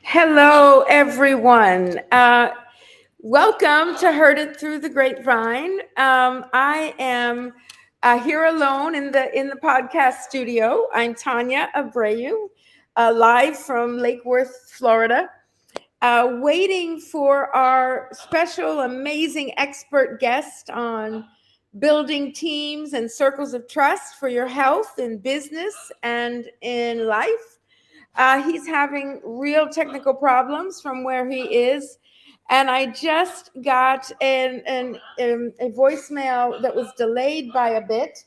Hello, everyone. Welcome to Heard It Through the Grapevine. I am here alone in the podcast studio. I'm Tanya Abreu, live from Lake Worth, Florida, waiting for our special, amazing expert guest on building teams and circles of trust for your health in business and in life. He's having real technical problems from where he is. And I just got a voicemail that was delayed by a bit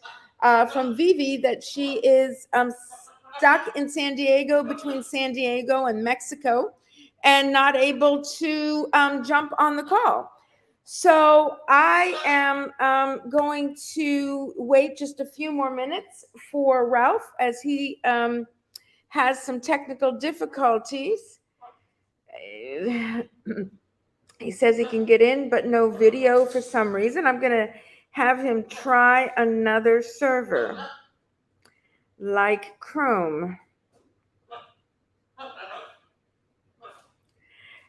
from Vivi that she is stuck in San Diego, between San Diego and Mexico, and not able to jump on the call. So I am going to wait just a few more minutes for Ralph as he has some technical difficulties. He says he can get in, but no video for some reason. I'm going to have him try another server like Chrome.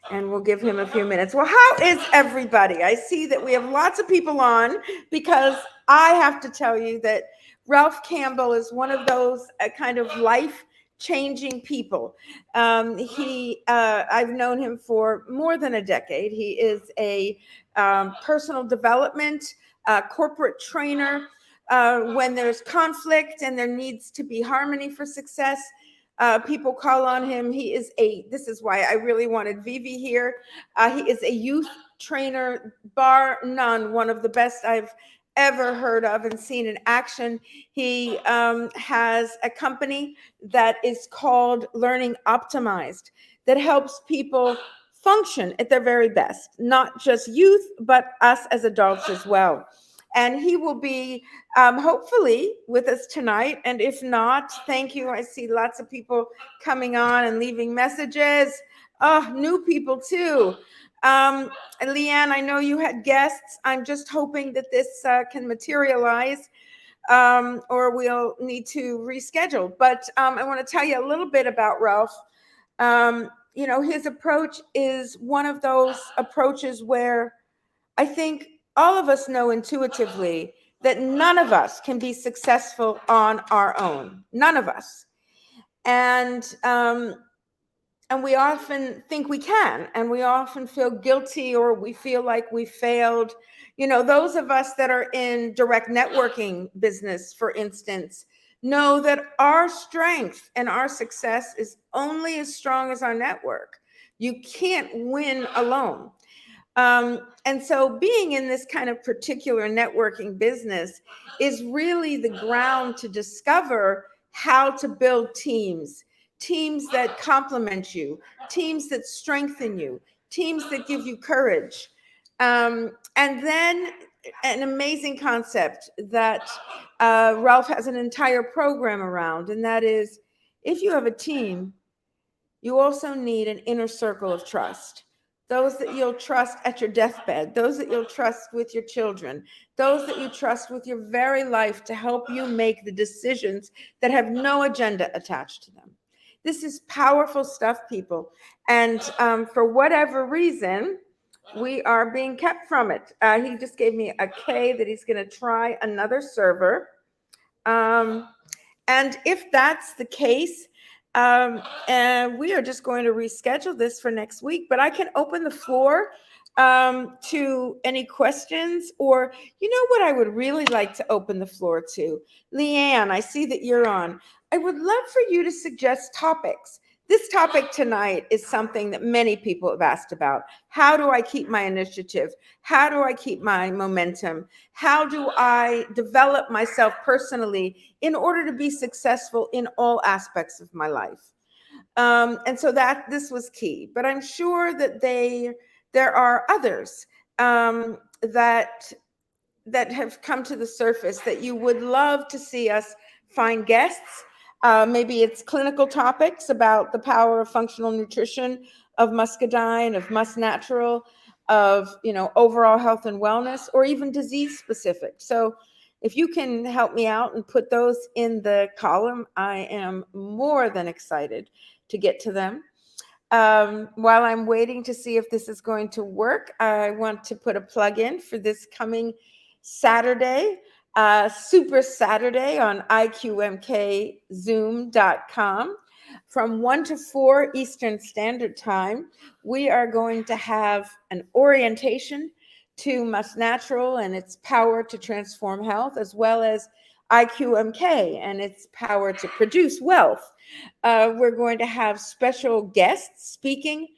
And we'll give him a few minutes. Well, how is everybody? I see that we have lots of people on because I have to tell you that Ralph Campbell is one of those kind of life-changing people. I've known him for more than a decade. He is a personal development corporate trainer. When there's conflict and there needs to be harmony for success, people call on him. This is why I really wanted Vivi here. He is a youth trainer, bar none, one of the best I've ever heard of and seen in action. He has a company that is called Learning Optimized that helps people function at their very best, not just youth, but us as adults as well. And he will be hopefully with us tonight. And if not, thank you. I see lots of people coming on and leaving messages. Oh, new people too. Leanne, I know you had guests. I'm just hoping that this can materialize or we'll need to reschedule. But I want to tell you a little bit about Ralph. His approach is one of those approaches where I think all of us know intuitively that none of us can be successful on our own. None of us. And we often think we can, and we often feel guilty or we feel like we failed. Those of us that are in direct networking business, for instance, know that our strength and our success is only as strong as our network. You can't win alone. And so being in this kind of particular networking business is really the ground to discover how to build teams that complement you, teams that strengthen you, teams that give you courage. And then an amazing concept that Ralph has an entire program around, and that is, if you have a team, you also need an inner circle of trust. Those that you'll trust at your deathbed, those that you'll trust with your children, those that you trust with your very life to help you make the decisions that have no agenda attached to them. This is powerful stuff, people. And for whatever reason, we are being kept from it. He just gave me a K that he's going to try another server. And if that's the case, and we are just going to reschedule this for next week, but I can open the floor to any questions, or what I would really like to open the floor to. Leanne, I see that you're on. I would love for you to suggest topics. This topic tonight is something that many people have asked about. How do I keep my initiative? How do I keep my momentum? How do I develop myself personally in order to be successful in all aspects of my life? And so this was key. But I'm sure that there are others that have come to the surface that you would love to see us find guests. Maybe it's clinical topics about the power of functional nutrition, of muscadine, of Must Natural, of overall health and wellness, or even disease specific. So If you can help me out and put those in the column, I am more than excited to get to them. While I'm waiting to see if this is going to work, I want to put a plug in for this coming Saturday, Super Saturday on iqmkzoom.com. From 1 to 4 Eastern Standard Time, we are going to have an orientation to Must Natural and its power to transform health, as well as IQMK and its power to produce wealth. We're going to have special guests speaking.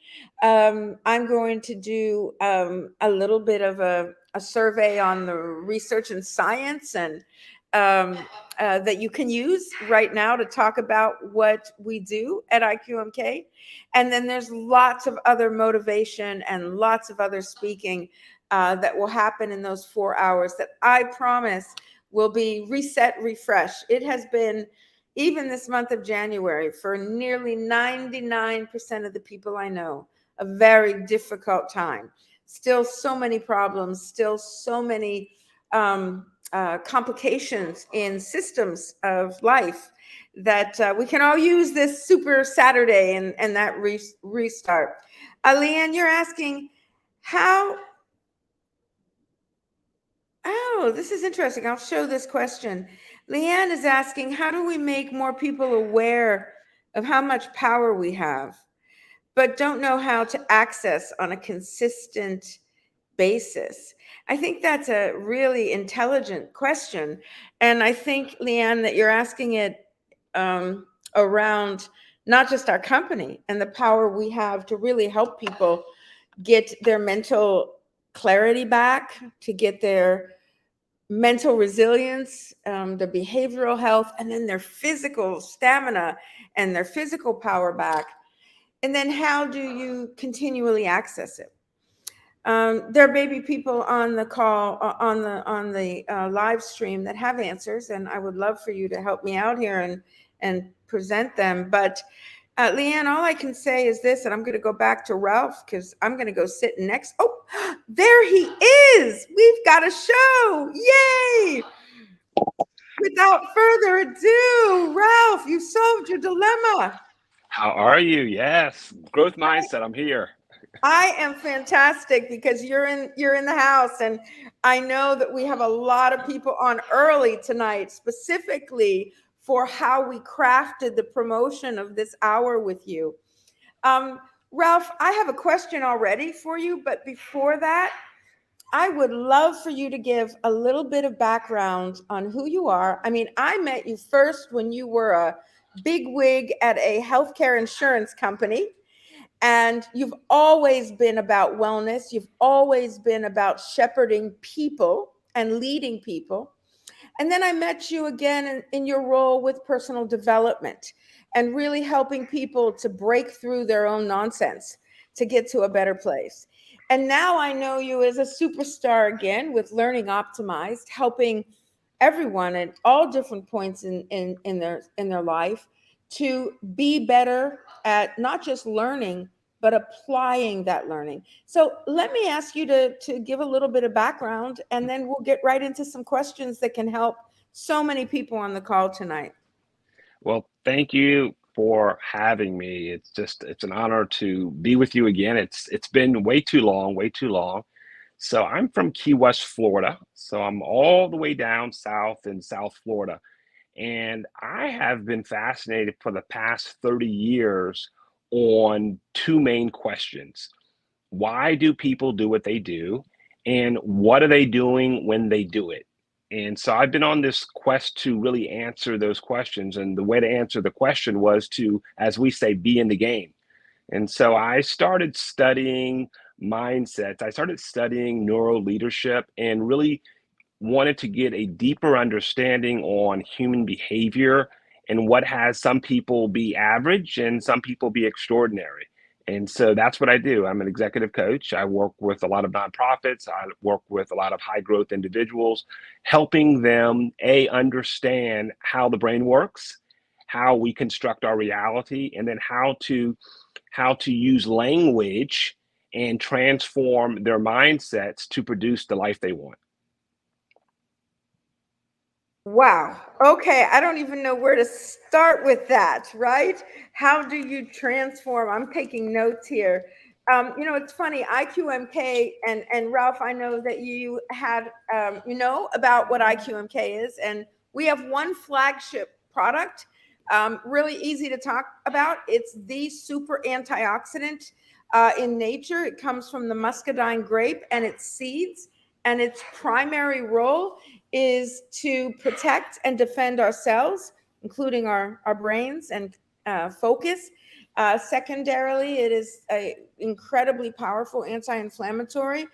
I'm going to do a little bit of a survey on the research and science and that you can use right now to talk about what we do at IQMK. And then there's lots of other motivation and lots of other speaking that will happen in those 4 hours that I promise will be reset, refresh. It has been, even this month of January, for nearly 99% of the people I know, a very difficult time. Still so many problems, still so many complications in systems of life that we can all use this Super Saturday and that restart. Leanne, you're asking how. Oh, this is interesting. I'll show this question. Leanne is asking, how do we make more people aware of how much power we have, but don't know how to access on a consistent basis? I think that's a really intelligent question. And I think, Leanne, that you're asking it around not just our company and the power we have to really help people get their mental clarity back, to get their mental resilience, their behavioral health, and then their physical stamina and their physical power back. And then how do you continually access it? There may be people on the call, on the live stream that have answers, and I would love for you to help me out here and present them. But Leanne, all I can say is this, and I'm going to go back to Ralph because I'm going to go sit next. Oh, there he is. We've got a show. Yay. Without further ado, Ralph, you solved your dilemma. How are you? Yes, growth mindset. I'm here. I am fantastic because you're in the house, and I know that we have a lot of people on early tonight, specifically for how we crafted the promotion of this hour with you. Ralph, I have a question already for you, but before that, I would love for you to give a little bit of background on who you are. I mean, I met you first when you were a bigwig at a healthcare insurance company, and you've always been about wellness. You've always been about shepherding people and leading people. And then I met you again in your role with personal development and really helping people to break through their own nonsense to get to a better place. And now I know you as a superstar again with Learning Optimized, helping everyone at all different points in their life to be better at not just learning, but applying that learning. So let me ask you to give a little bit of background, and then we'll get right into some questions that can help so many people on the call tonight. Well, thank you for having me. It's an honor to be with you again. It's been way too long, way too long. So I'm from Key West, Florida. So I'm all the way down south in South Florida. And I have been fascinated for the past 30 years on two main questions. Why do people do what they do? And what are they doing when they do it? And so I've been on this quest to really answer those questions. And the way to answer the question was to, as we say, be in the game. And so I started studying mindsets. I started studying neuro leadership and really wanted to get a deeper understanding on human behavior and what has some people be average and some people be extraordinary. And so that's what I do. I'm an executive coach. I work with a lot of nonprofits. I work with a lot of high growth individuals, helping them understand how the brain works, how we construct our reality, and then how to use language and transform their mindsets to produce the life they want. Wow. Okay. I don't even know where to start with that, right? How do you transform? I'm taking notes here. It's funny, IQMK and Ralph, I know that you had, about what IQMK is, and we have one flagship product, really easy to talk about. It's the super antioxidant in nature. It comes from the muscadine grape and its seeds, and its primary role is to protect and defend our cells, including our brains and focus. Secondarily, it is an incredibly powerful anti-inflammatory,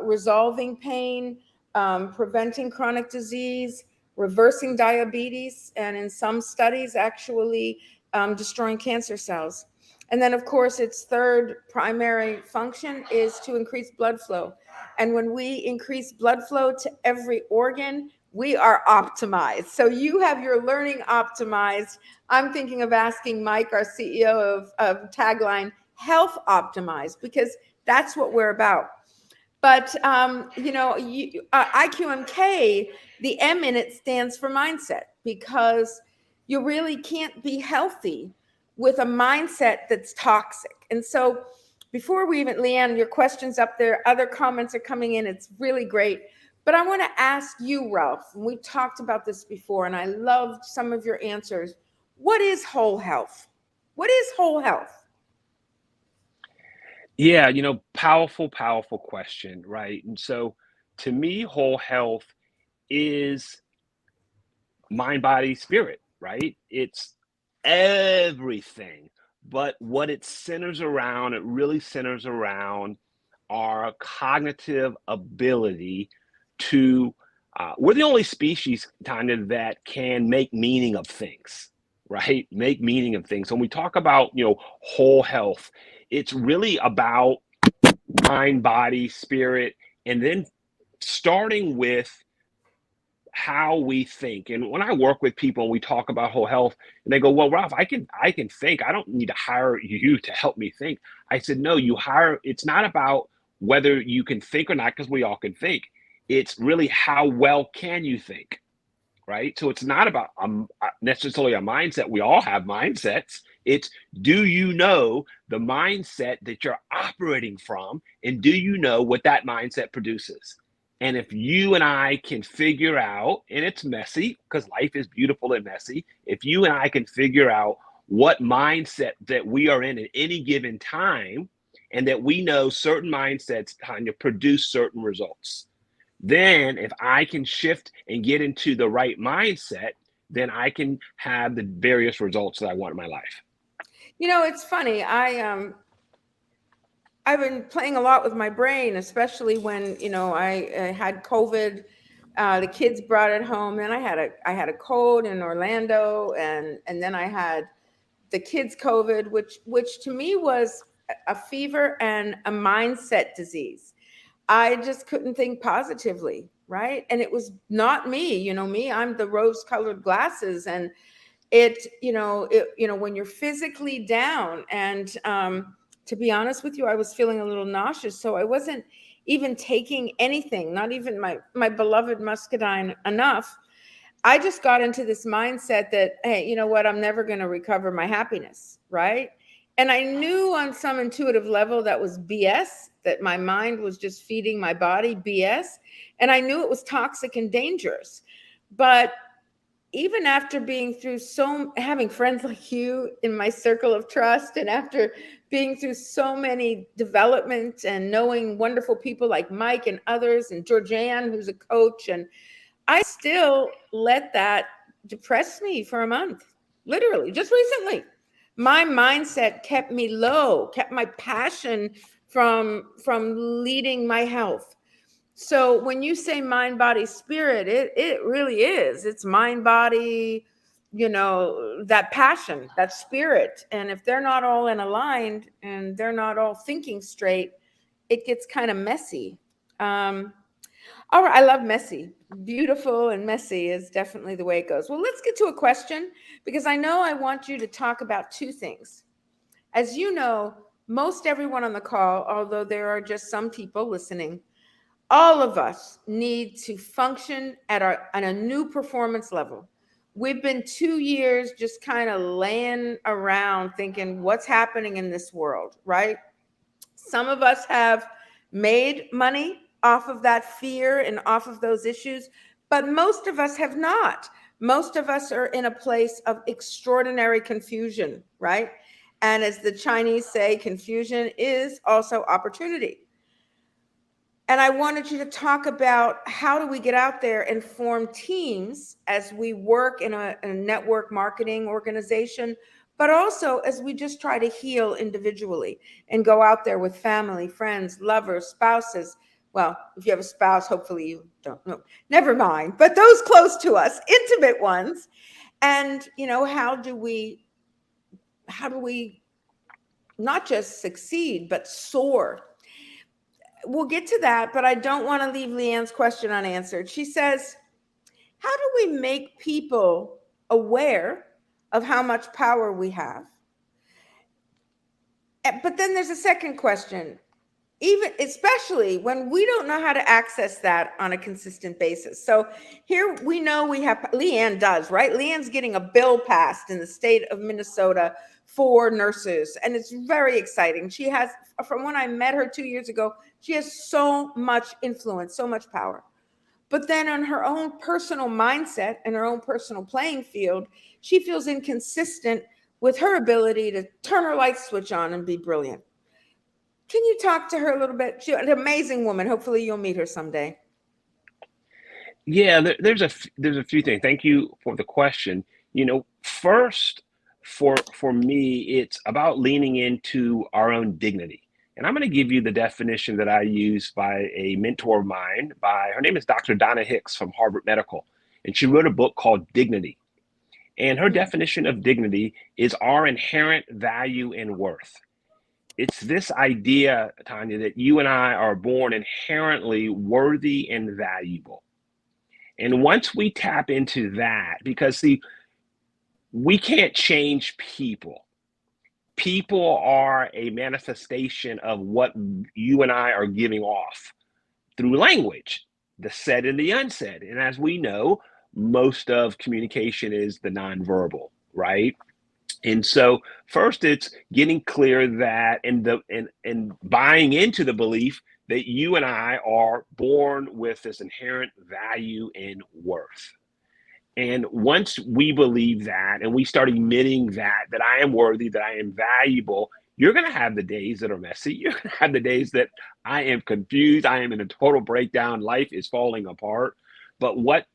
resolving pain, preventing chronic disease, reversing diabetes, and in some studies, actually destroying cancer cells. And then, of course, its third primary function is to increase blood flow. And when we increase blood flow to every organ, we are optimized. So you have your learning optimized. I'm thinking of asking Mike, our CEO of Tagline, health optimized, because that's what we're about. But IQMK, the M in it stands for mindset, because you really can't be healthy with a mindset that's toxic. And so, before we even, Leanne, your questions up there, other comments are coming in. It's really great. But I want to ask you, Ralph, and we've talked about this before, and I loved some of your answers. What is whole health? What is whole health? Yeah, powerful, powerful question, right? And so to me, whole health is mind, body, spirit, right? It's everything. But what it centers around, it really centers around our cognitive ability to, we're the only species, Tanya, that can make meaning of things, right? Make meaning of things. When we talk about, whole health, it's really about mind, body, spirit, and then starting with how we think. And when I work with people and we talk about whole health, and they go, "Well, Ralph, I can think. I don't need to hire you to help me think." I said, "No, you hire. It's not about whether you can think or not, because we all can think. It's really how well can you think, right? So it's not about necessarily a mindset. We all have mindsets. It's, do you know the mindset that you're operating from, and do you know what that mindset produces? And if you and I can figure out, and it's messy because life is beautiful and messy, if you and I can figure out what mindset that we are in at any given time, and that we know certain mindsets kind of produce certain results, then if I can shift and get into the right mindset, then I can have the various results that I want in my life. It's funny. I've been playing a lot with my brain, especially when I had COVID. The kids brought it home, and I had a cold in Orlando, and then I had the kids' COVID, which to me was a fever and a mindset disease. I just couldn't think positively, right? And it was not me. Me, I'm the rose-colored glasses, and when you're physically down, and to be honest with you, I was feeling a little nauseous, so I wasn't even taking anything, not even my beloved muscadine enough. I just got into this mindset that, hey, you know what, I'm never going to recover my happiness, right? And I knew on some intuitive level that was BS, that my mind was just feeding my body BS, and I knew it was toxic and dangerous. But even after being through having friends like you in my circle of trust, and after being through so many developments and knowing wonderful people like Mike and others, and Georgianne, who's a coach, and I still let that depress me for a month, literally, just recently. My mindset kept me low, kept my passion from leading my health. So when you say mind, body, spirit, it really is. It's mind, body, that passion, that spirit. And if they're not all in aligned and they're not all thinking straight, it gets kind of messy. All right, I love messy. Beautiful and messy is definitely the way it goes. Well, let's get to a question, because I know I want you to talk about two things. As you know, most everyone on the call, although there are just some people listening, All of us need to function at a new performance level. We've been 2 years just kind of laying around thinking what's happening in this world, right? Some of us have made money off of that fear and off of those issues, but most of us have not. Most of us are in a place of extraordinary confusion, right? And as the Chinese say, confusion is also opportunity. And I wanted you to talk about how do we get out there and form teams as we work in a network marketing organization, but also as we just try to heal individually and go out there with family, friends, lovers, spouses. Well, if you have a spouse, hopefully you don't know, never mind, but those close to us, intimate ones. And, how do we not just succeed, but soar? We'll get to that, but I don't want to leave Leanne's question unanswered. She says, how do we make people aware of how much power we have? But then there's a second question, even especially when we don't know how to access that on a consistent basis. So here we know we have, Leanne does, right? Leanne's getting a bill passed in the state of Minnesota for nurses, and it's very exciting. She has, from when I met her 2 years ago, she has so much influence, so much power. But then on her own personal mindset and her own personal playing field, she feels inconsistent with her ability to turn her light switch on and be brilliant. Can you talk to her a little bit? She's an amazing woman. Hopefully you'll meet her someday. Yeah, there's a few things. Thank you for the question. First, for me, it's about leaning into our own dignity. And I'm going to give you the definition that I use by a mentor of mine. Her name is Dr. Donna Hicks from Harvard Medical, and she wrote a book called Dignity. And her definition of dignity is our inherent value and worth. It's this idea, Tanya, that you and I are born inherently worthy and valuable. And once we tap into that, because see, we can't change people. People are a manifestation of what you and I are giving off through language, the said and the unsaid. And as we know, most of communication is the nonverbal, right? And so first it's getting clear that and buying into the belief that you and I are born with this inherent value and worth. And once we believe that and we start admitting that I am worthy, that I am valuable, you're going to have the days that are messy. You're going to have the days that I am confused. I am in a total breakdown. Life is falling apart. But what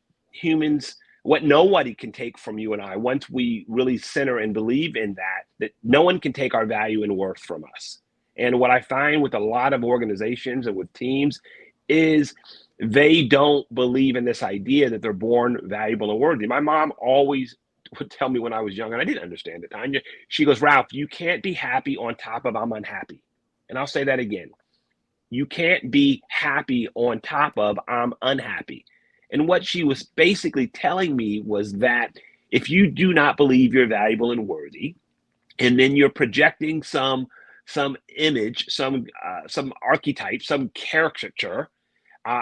nobody can take from you and I, once we really center and believe in that no one can take our value and worth from us. And what I find with a lot of organizations and with teams is they don't believe in this idea that they're born valuable and worthy. My mom always would tell me when I was young, and I didn't understand it, Tanya. She goes, Ralph, you can't be happy on top of I'm unhappy. And I'll say that again. You can't be happy on top of I'm unhappy. And what she was basically telling me was that if you do not believe you're valuable and worthy, and then you're projecting some image, some archetype, some caricature,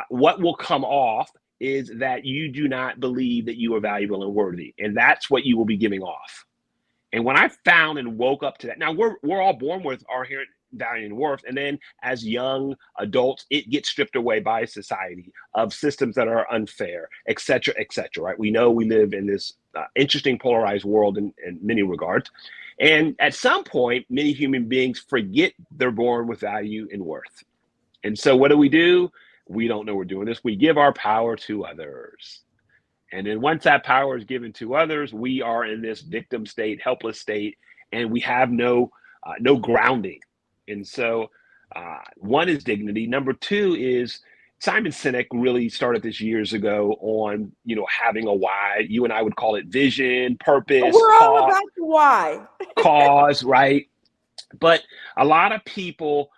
what will come off is that you do not believe that you are valuable and worthy. And that's what you will be giving off. And when I found and woke up to that, now we're all born with our inherent value and worth. And then as young adults, it gets stripped away by society of systems that are unfair, et cetera, right? We know we live in this interesting polarized world in many regards. And at some point, many human beings forget they're born with value and worth. And so what do? We don't know we're doing this. We give our power to others. And then once that power is given to others, we are in this victim state, helpless state, and we have no grounding. And so one is dignity. Number two is Simon Sinek really started this years ago on, having a why. You and I would call it vision, purpose, We're all about the why. cause, right? But a lot of people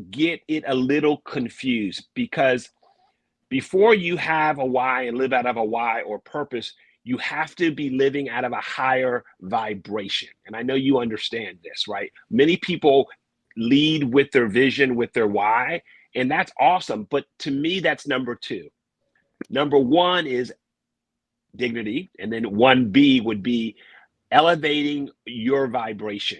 get it a little confused because before you have a why and live out of a why or purpose, you have to be living out of a higher vibration. And I know you understand this, right? Many people lead with their vision, with their why, And that's awesome. But to me, that's number two. Number one is dignity. And then 1B would be elevating your vibration.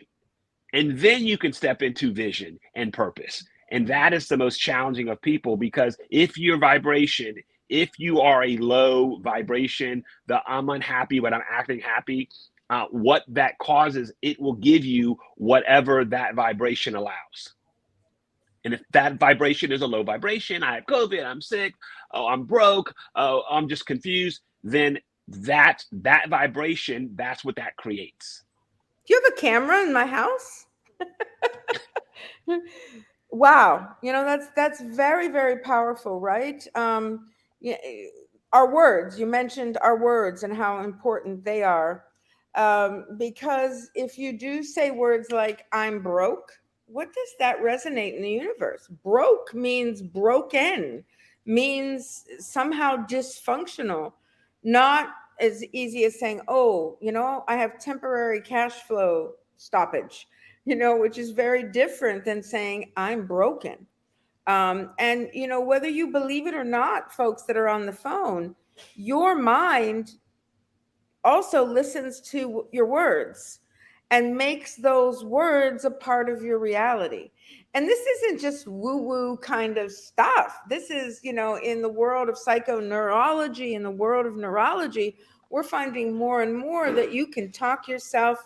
And then you can step into vision and purpose. And that is the most challenging of people, because if your vibration, if you are a low vibration, the I'm unhappy, but I'm acting happy, what that causes, it will give you whatever that vibration allows. And if that vibration is a low vibration, I have COVID, I'm sick, oh, I'm broke, oh, I'm just confused, then that vibration, that's what that creates. Do you have a camera in my house? Wow, that's very, very powerful, right? Yeah, our words. You mentioned our words and how important they are, because if you do say words like "I'm broke," what does that resonate in the universe? Broke means broken, means somehow dysfunctional, not as easy as saying, "Oh, I have temporary cash flow stoppage." Which is very different than saying I'm broken. And whether you believe it or not, folks that are on the phone, your mind also listens to your words and makes those words a part of your reality. And this isn't just woo-woo kind of stuff. This is, in the world of psychoneurology, in the world of neurology, we're finding more and more that you can talk yourself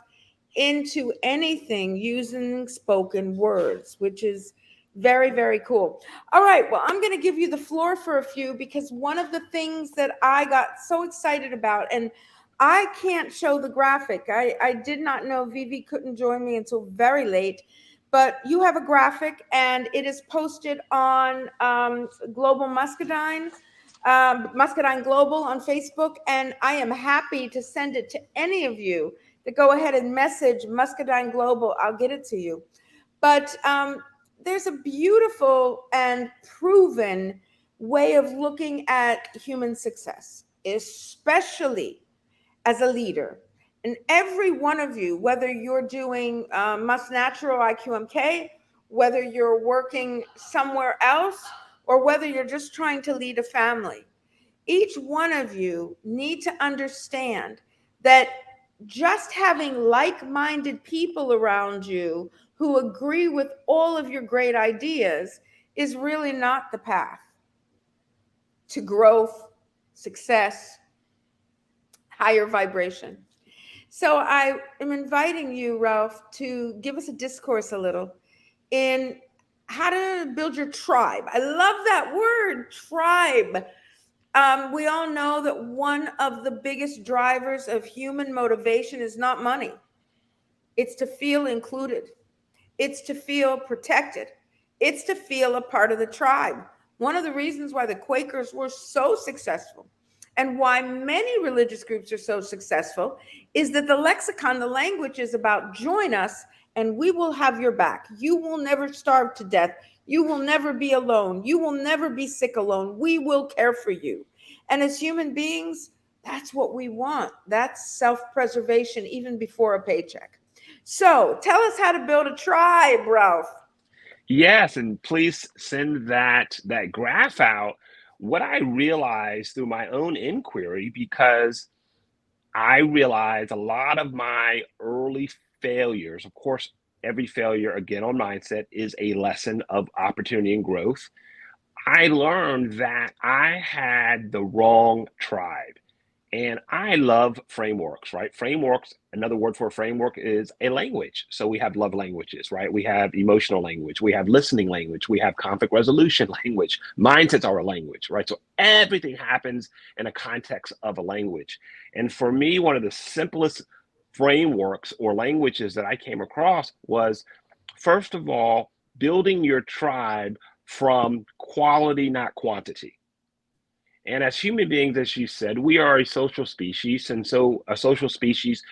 into anything using spoken words, which is very, very cool. All right. Well, I'm going to give you the floor for a few, because one of the things that I got so excited about, and I can't show the graphic. I did not know Vivi couldn't join me until very late, but you have a graphic and it is posted on Global Muscadine, Muscadine Global on Facebook. And I am happy to send it to any of you to go ahead and message Muscadine Global. I'll get it to you. But there's a beautiful and proven way of looking at human success, especially as a leader. And every one of you, whether you're doing Must Natural IQMK, whether you're working somewhere else, or whether you're just trying to lead a family, each one of you need to understand that just having like-minded people around you who agree with all of your great ideas is really not the path to growth, success, higher vibration. So I am inviting you, Ralph, to give us a discourse a little in how to build your tribe. I love that word, tribe. We all know that one of the biggest drivers of human motivation is not money. It's to feel included. It's to feel protected. It's to feel a part of the tribe. One of the reasons why the Quakers were so successful and why many religious groups are so successful is that the lexicon, the language is about join us and we will have your back. You will never starve to death. You will never be alone. You will never be sick alone. We will care for you. And as human beings, that's what we want. That's self-preservation even before a paycheck. So tell us how to build a tribe, Ralph. Yes, and please send that graph out. What I realized through my own inquiry, because I realized a lot of my early failures, of course, every failure, again, on mindset is a lesson of opportunity and growth. I learned that I had the wrong tribe. And I love frameworks, right? Frameworks, another word for a framework is a language. So we have love languages, right? We have emotional language, we have listening language, we have conflict resolution language. Mindsets are a language, right? So everything happens in a context of a language. And for me, one of the simplest frameworks or languages that I came across was, first of all, building your tribe from quality, not quantity. And as human beings, as you said, we are a social species. And so a social species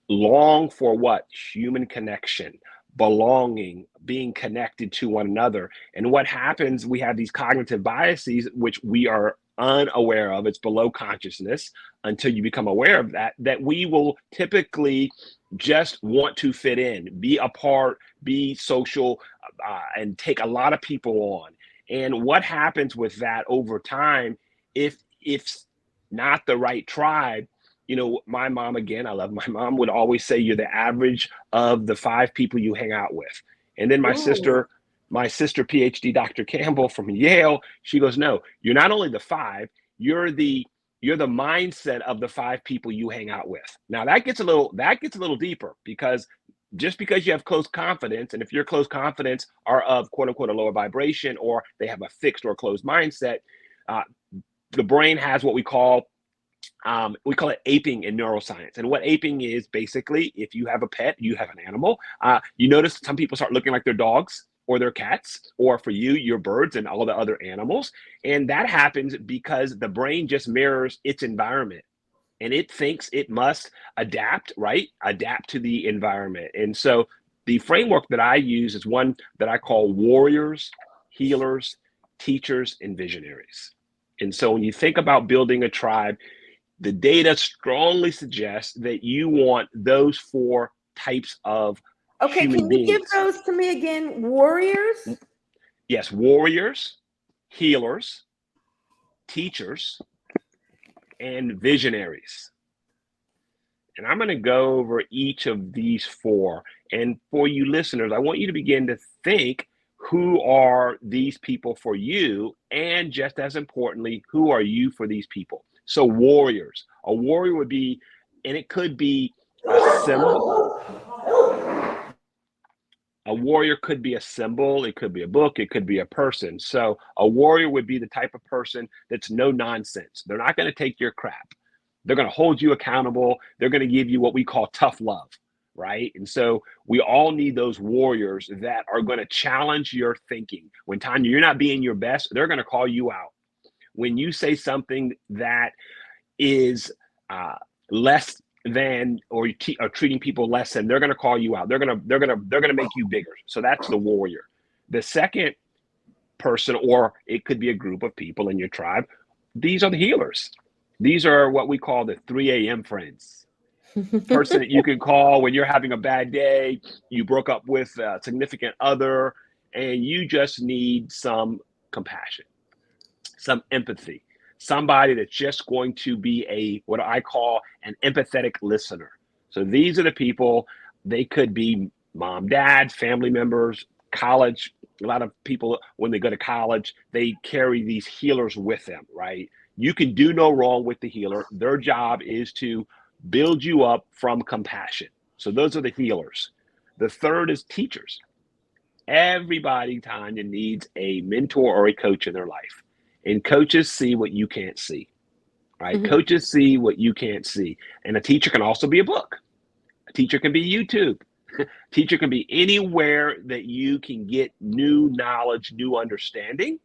long for what? Human connection, belonging, being connected to one another. And what happens, we have these cognitive biases, which we are unaware of. It's below consciousness until you become aware of that we will typically just want to fit in, be a part, be social, and take a lot of people on. And what happens with that over time, if not the right tribe, my mom, again, I love my mom, would always say you're the average of the 5 people you hang out with. And then Ooh. my sister, PhD Dr. Campbell from Yale, she goes, no, you're not only the 5, you're the mindset of the 5 people you hang out with. Now that gets a little deeper, because just because you have close confidence, and if your close confidence are of quote unquote a lower vibration, or they have a fixed or closed mindset, uh, the brain has what we call it aping in neuroscience. And what aping is, basically, if you have a pet, you have an animal, you notice some people start looking like their dogs or their cats, or for you, your birds and all the other animals. And that happens because the brain just mirrors its environment, and it thinks it must adapt, right? Adapt to the environment. And so the framework that I use is one that I call warriors, healers, teachers, and visionaries. And so when you think about building a tribe, the data strongly suggests that you want those 4 types of Okay, human can you give beings. those to me again? Warriors? Yes, warriors, healers, teachers, and visionaries. And I'm going to go over each of these 4. And for you listeners, I want you to begin to think, who are these people for you? And just as importantly, who are you for these people? So warriors, a warrior would be, and it could be a symbol. A warrior could be a symbol, it could be a book, it could be a person. So a warrior would be the type of person that's no nonsense. They're not going to take your crap. They're going to hold you accountable. They're going to give you what we call tough love, right? And so we all need those warriors that are going to challenge your thinking. When time you're not being your best, they're going to call you out. When you say something that is less than, or treating people less than, they're going to call you out. They're going to make you bigger. So that's the warrior. The second person, or it could be a group of people in your tribe, these are the healers. These are what we call the 3 a.m. friends. Person that you can call when you're having a bad day, you broke up with a significant other, and you just need some compassion, some empathy, somebody that's just going to be what I call an empathetic listener. So these are the people. They could be mom, dad, family members, college. A lot of people, when they go to college, they carry these healers with them, right? You can do no wrong with the healer. Their job is to build you up from compassion. So those are the healers. The third is teachers. Everybody, Tanya, needs a mentor or a coach in their life. And coaches see what you can't see, right? Mhm. Coaches see what you can't see. And a teacher can also be a book. A teacher can be YouTube. Teacher can be anywhere that you can get new knowledge, new understanding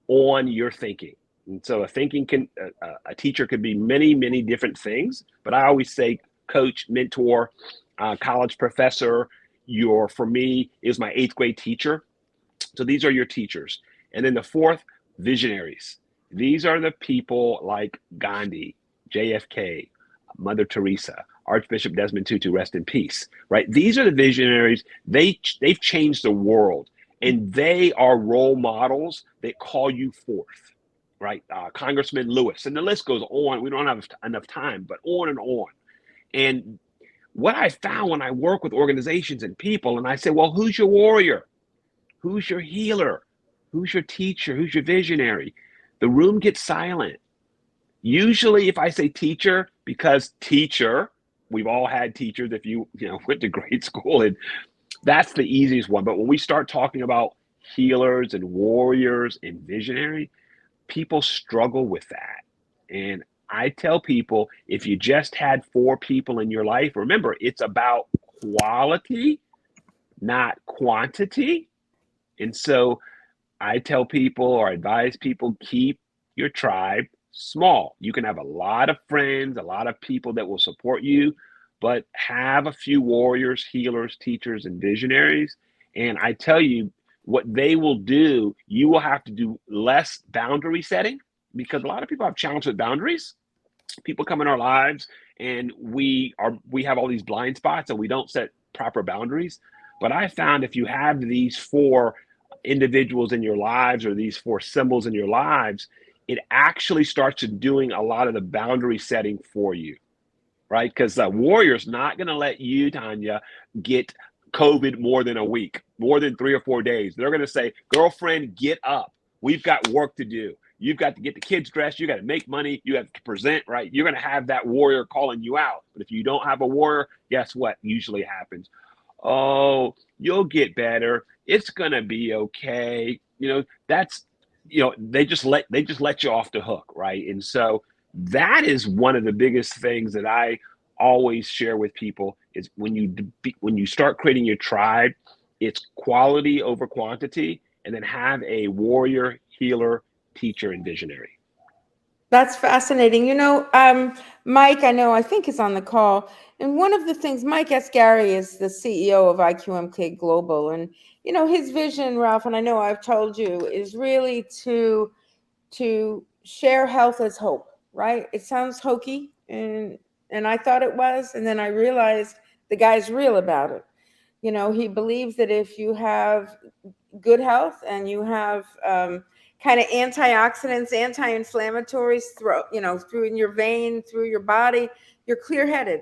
on your thinking. And so a teacher could be many, many different things. But I always say coach, mentor, college professor. For me, is my 8th grade teacher. So these are your teachers. And then the fourth, visionaries. These are the people like Gandhi, JFK, Mother Teresa, Archbishop Desmond Tutu, rest in peace, right? These are the visionaries. They've changed the world, and they are role models that call you forth, right? Congressman Lewis, and the list goes on. We don't have enough time, but on and on. And what I found when I work with organizations and people, and I say, well, who's your warrior? Who's your healer? Who's your teacher? Who's your visionary? The room gets silent. Usually, if I say teacher, because teacher, we've all had teachers if you went to grade school, and that's the easiest one. But when we start talking about healers and warriors and visionary, people struggle with that. And I tell people, if you just had 4 people in your life, remember, it's about quality, not quantity. And so I tell people, or advise people, keep your tribe small. You can have a lot of friends, a lot of people that will support you, but have a few warriors, healers, teachers, and visionaries. And I tell you, what they will do, you will have to do less boundary setting, because a lot of people have challenges with boundaries. People come in our lives, and we have all these blind spots, and we don't set proper boundaries. But I found if you have these 4 individuals in your lives or these 4 symbols in your lives, it actually starts doing a lot of the boundary setting for you, right? Because the warrior's not going to let you, Tanya, get COVID more than a week, more than 3 or 4 days. They're going to say, girlfriend, get up. We've got work to do. You've got to get the kids dressed. You got to make money. You have to present, right? You're going to have that warrior calling you out. But if you don't have a warrior, guess what usually happens? Oh, you'll get better. It's going to be okay. That's, they just let you off the hook, right? And so that is one of the biggest things that I always share with people is when you start creating your tribe, it's quality over quantity, and then have a warrior, healer, teacher, and visionary. That's fascinating. Mike, I think is on the call. And one of the things, Mike Ascari is the CEO of IQMK Global. And, his vision, Ralph, and I know I've told you, is really to share health as hope, right? It sounds hokey, and I thought it was. And then I realized the guy's real about it. He believes that if you have good health and you have kind of antioxidants, anti-inflammatories through in your vein, through your body, you're clear-headed.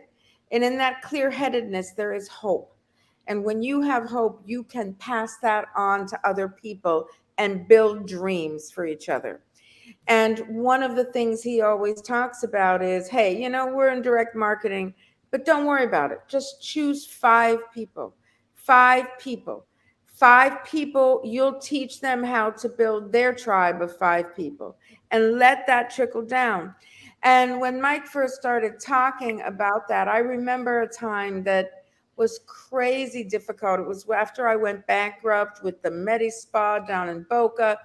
And in that clear-headedness, there is hope. And when you have hope, you can pass that on to other people and build dreams for each other. And one of the things he always talks about is, hey, we're in direct marketing, but don't worry about it. Just choose 5 people. 5 people, you'll teach them how to build their tribe of 5 people and let that trickle down. And when Mike first started talking about that, I remember a time that was crazy difficult. It was after I went bankrupt with the Medi Spa down in Boca.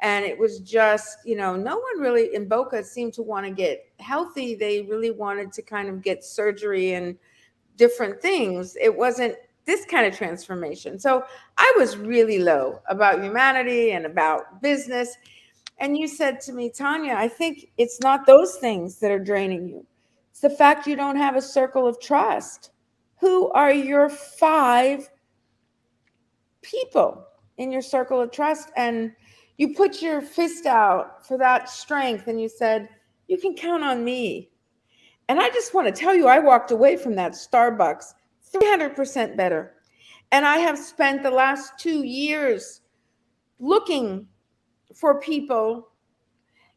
And it was just, no one really in Boca seemed to want to get healthy. They really wanted to kind of get surgery and different things. It wasn't this kind of transformation. So I was really low about humanity and about business. And you said to me, Tanya, I think it's not those things that are draining you. It's the fact you don't have a circle of trust. Who are your 5 people in your circle of trust? And you put your fist out for that strength and you said, you can count on me. And I just want to tell you, I walked away from that Starbucks 300% better. And I have spent the last 2 years looking for people.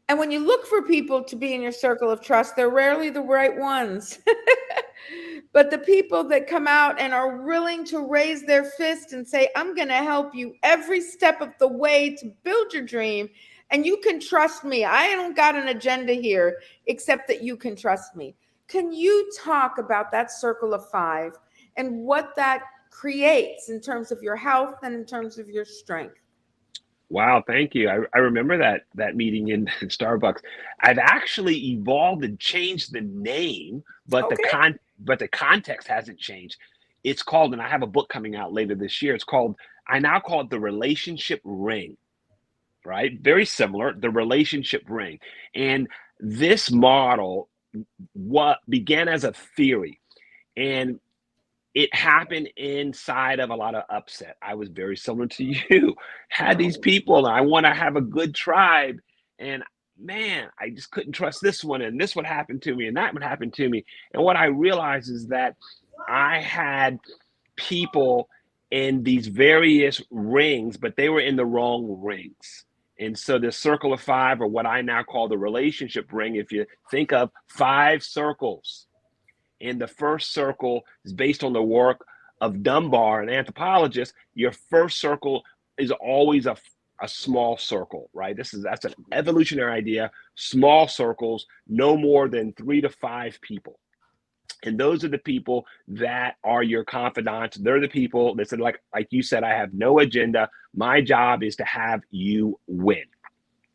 And when you look for people to be in your circle of trust, they're rarely the right ones. But the people that come out and are willing to raise their fist and say, I'm going to help you every step of the way to build your dream. And you can trust me. I don't got an agenda here, except that you can trust me. Can you talk about that circle of 5 and what that creates in terms of your health and in terms of your strength? Wow, thank you. I remember that meeting in Starbucks. I've actually evolved and changed the name, but Okay. the context hasn't changed. It's called, and I have a book coming out later this year. I now call it the relationship ring, right? Very similar, the relationship ring. And this model what began as a theory, and it happened inside of a lot of upset. I was very similar to you. Had these people, and I want to have a good tribe, and man, I just couldn't trust this one, and this would happen to me, and that would happen to me. And what I realized is that I had people in these various rings, but they were in the wrong rings. And so the circle of 5, or what I now call the relationship ring, if you think of 5 circles, and the first circle is based on the work of Dunbar, an anthropologist. Your first circle is always a small circle, right? That's an evolutionary idea. Small circles, no more than 3 to 5 people. And those are the people that are your confidants. They're the people that said, like you said, I have no agenda. My job is to have you win.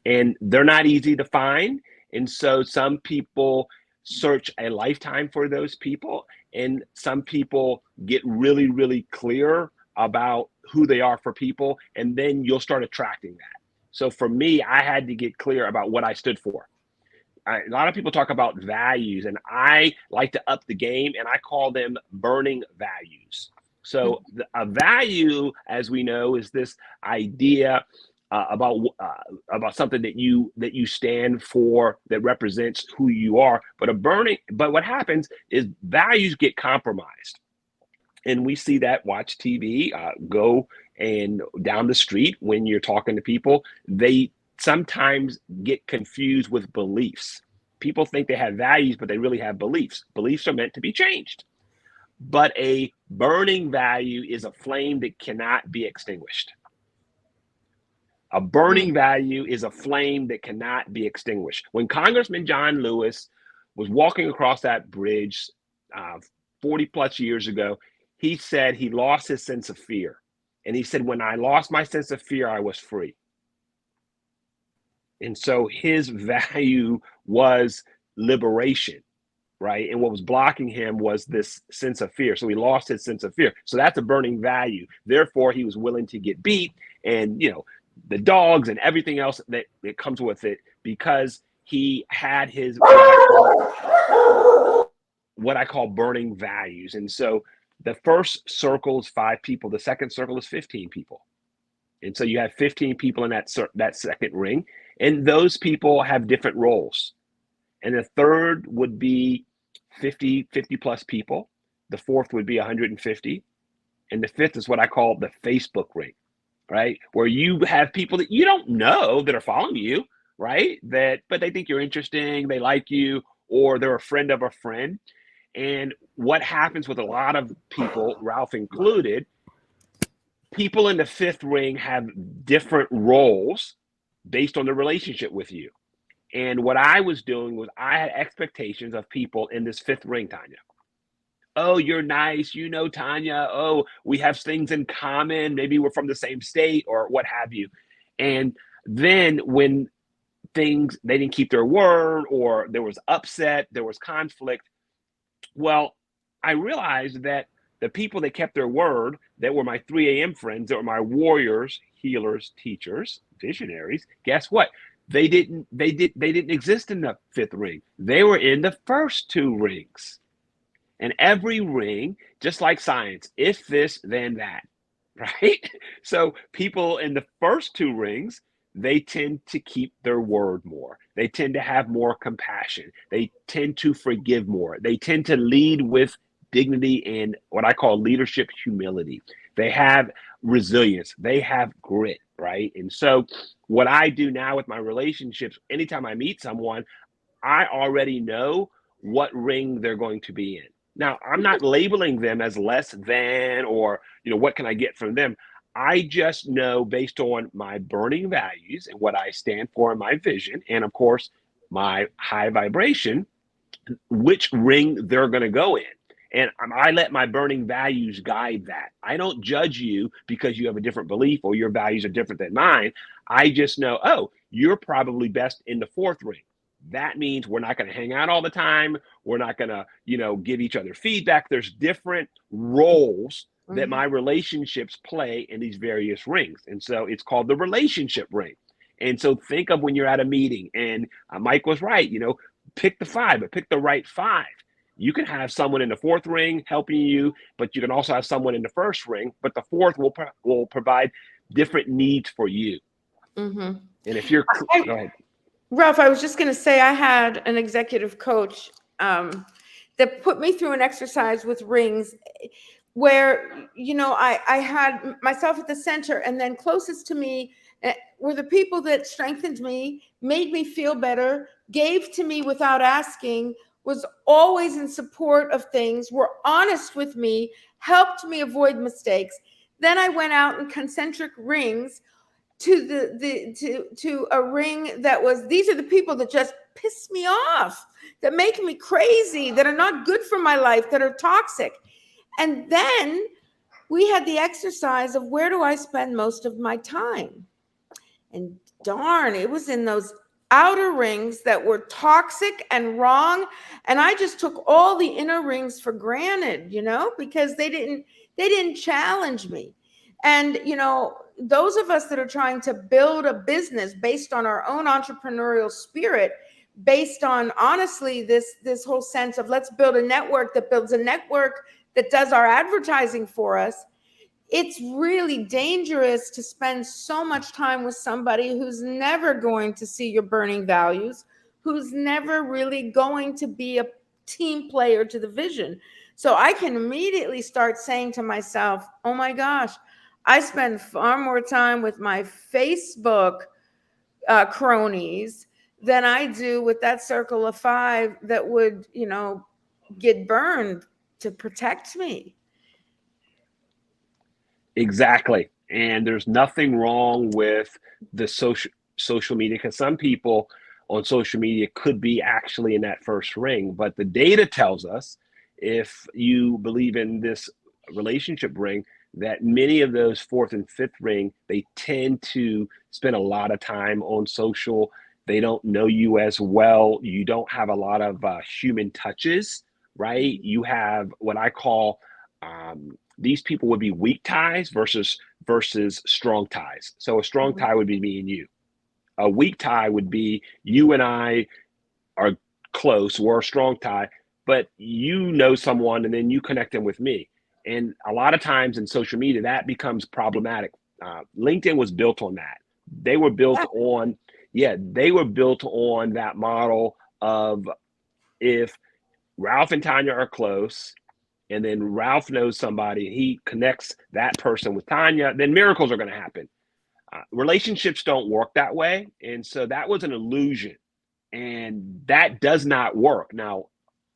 And they're not easy to find. And so some people search a lifetime for those people, and some people get really, really clear about who they are for people, and then you'll start attracting that. So for me, I had to get clear about what I stood for. A lot of people talk about values, and I like to up the game, and I call them burning values. So a value, as we know, is this idea about something that you stand for, that represents who you are. But what happens is values get compromised, and we see that. Watch TV, go and down the street when you're talking to people, they sometimes get confused with beliefs. People think they have values, but they really have beliefs. Beliefs are meant to be changed. But a burning value is a flame that cannot be extinguished. A burning value is a flame that cannot be extinguished. When Congressman John Lewis was walking across that bridge 40 plus years ago, he said he lost his sense of fear. And he said, when I lost my sense of fear, I was free. And so his value was liberation, right? And what was blocking him was this sense of fear. So he lost his sense of fear. So that's a burning value. Therefore, he was willing to get beat and, the dogs and everything else that comes with it, because he had his what I call burning values. And so the first circle is 5 people. The second circle is 15 people. And so you have 15 people in that second ring, and those people have different roles. And the third would be 50 plus people. The fourth would be 150. And the fifth is what I call the Facebook ring, right? Where you have people that you don't know that are following you, right? But they think you're interesting, they like you, or they're a friend of a friend. And what happens with a lot of people, Ralph included, people in the fifth ring have different roles based on the relationship with you. And what I was doing was I had expectations of people in this fifth ring, Tanya. Oh, you're nice, Tanya. Oh, we have things in common. Maybe we're from the same state or what have you. And then when they didn't keep their word, or there was upset, there was conflict, well, I realized that the people that kept their word, that were my 3 a.m. friends, that were my warriors, healers, teachers, visionaries, guess what? They didn't exist in the fifth ring. They were in the first 2 rings. And every ring, just like science, if this, then that, right? So people in the first 2 rings, they tend to keep their word more. They tend to have more compassion. They tend to forgive more. They tend to lead with dignity and what I call leadership humility. They have resilience. They have grit, right? And so what I do now with my relationships, anytime I meet someone, I already know what ring they're going to be in. Now, I'm not labeling them as less than, or, what can I get from them? I just know, based on my burning values and what I stand for in my vision, and of course, my high vibration, which ring they're going to go in. And I let my burning values guide that. I don't judge you because you have a different belief or your values are different than mine. I just know, oh, you're probably best in the fourth ring. That means we're not going to hang out all the time. We're not going to, give each other feedback. There's different roles that my relationships play in these various rings. And so it's called the relationship ring. And so think of when you're at a meeting, and Mike was right, pick the 5, but pick the right 5. You can have someone in the fourth ring helping you, but you can also have someone in the first ring, but the fourth will provide different needs for you. And if you're, go ahead. Ralph, I was just going to say, I had an executive coach that put me through an exercise with rings where, I had myself at the center, and then closest to me were the people that strengthened me, made me feel better, gave to me without asking, was always in support of things, were honest with me, helped me avoid mistakes. Then I went out in concentric rings to a ring that was, these are the people that just piss me off, that make me crazy, that are not good for my life, that are toxic. And then we had the exercise of, where do I spend most of my time? And darn, it was in those outer rings that were toxic and wrong. And I just took all the inner rings for granted, because they didn't challenge me. And, those of us that are trying to build a business based on our own entrepreneurial spirit, based on, honestly, this whole sense of, let's build a network that builds a network that does our advertising for us, it's really dangerous to spend so much time with somebody who's never going to see your burning values, who's never really going to be a team player to the vision. So I can immediately start saying to myself, oh my gosh, I spend far more time with my Facebook cronies than I do with that circle of five that would, get burned to protect me. Exactly. And there's nothing wrong with the social media, because some people on social media could be actually in that first ring. But the data tells us, if you believe in this relationship ring, that many of those fourth and fifth ring, they tend to spend a lot of time on social. They don't know you as well. You don't have a lot of human touches, right? You have what I call these people would be weak ties versus strong ties. So a strong Mhm. tie would be me and you. A weak tie would be you and I are close. We're a strong tie, but you know someone and then you connect them with me. And a lot of times in social media, that becomes problematic. LinkedIn was built on that. They were built Yeah. on, yeah, they were built on that model of, if Ralph and Tanya are close, and then Ralph knows somebody, he connects that person with Tanya, then miracles are going to happen. Relationships don't work that way. And so that was an illusion. And that does not work. Now,